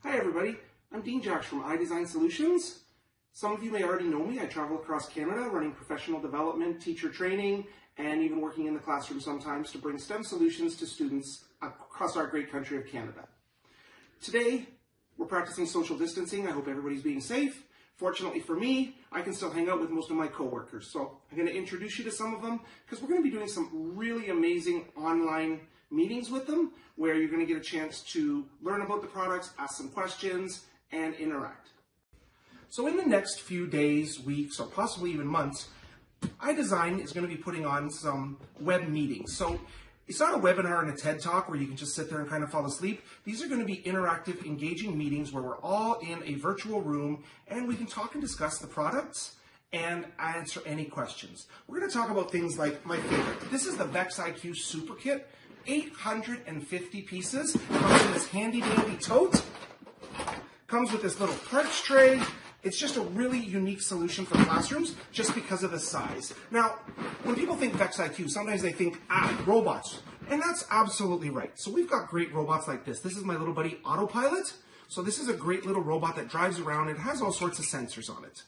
Hi everybody, I'm Dean Jacks from iDesign Solutions. Some of you may already know me. I travel across Canada running professional development, teacher training, and even working in the classroom sometimes to bring STEM solutions to students across our great country of Canada. Today, we're practicing social distancing. I hope everybody's being safe. Fortunately for me, I can still hang out with most of my coworkers. So I'm going to introduce you to some of them because we're going to be doing some really amazing online meetings with them where you're going to get a chance to learn about the products, ask some questions, and interact. So in the next few days, weeks, or possibly even months, iDesign is going to be putting on some web meetings. So it's not a webinar and a TED Talk where you can just sit there and kind of fall asleep. These are going to be interactive, engaging meetings where we're all in a virtual room and we can talk and discuss the products and answer any questions. We're going to talk about things like my favorite. This is the VEX IQ Super Kit. 850 pieces. Comes in this handy dandy tote. Comes with this little parts tray. It's just a really unique solution for classrooms just because of the size. Now, when people think VEX IQ, sometimes they think, robots. And that's absolutely right. So we've got great robots like this. This is my little buddy Autopilot. So this is a great little robot that drives around. It has all sorts of sensors on it.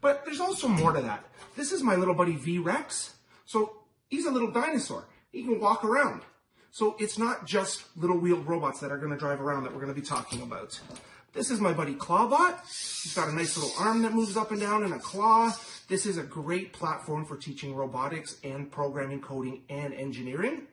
But there's also more to that. This is my little buddy VREX. So he's a little dinosaur. He can walk around. So it's not just little wheeled robots that are going to drive around that we're going to be talking about. This is my buddy Clawbot. He's got a nice little arm that moves up and down and a claw. This is a great platform for teaching robotics and programming, coding, and engineering.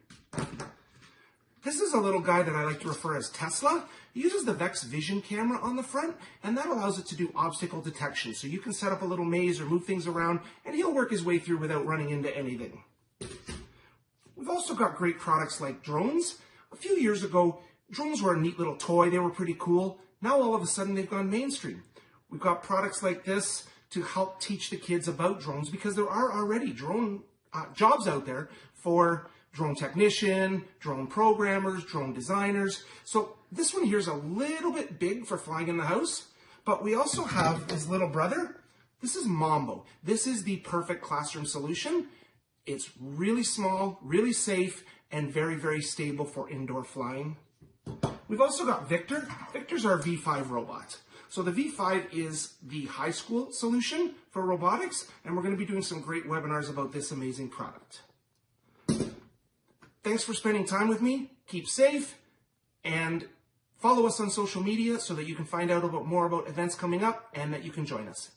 This is a little guy that I like to refer as Tesla. He uses the VEX Vision camera on the front, and that allows it to do obstacle detection. So you can set up a little maze or move things around, and he'll work his way through without running into anything. We've also got great products like drones. A few years ago, drones were a neat little toy. They were pretty cool. Now all of a sudden they've gone mainstream. We've got products like this to help teach the kids about drones because there are already drone jobs out there for drone technician, drone programmers, drone designers. So this one here is a little bit big for flying in the house, but we also have his little brother. This is Mambo. This is the perfect classroom solution. It's really small, really safe, and very, very stable for indoor flying. We've also got Victor. Victor's our V5 robot. So the V5 is the high school solution for robotics, and we're going to be doing some great webinars about this amazing product. Thanks for spending time with me. Keep safe, and follow us on social media so that you can find out more about events coming up and that you can join us.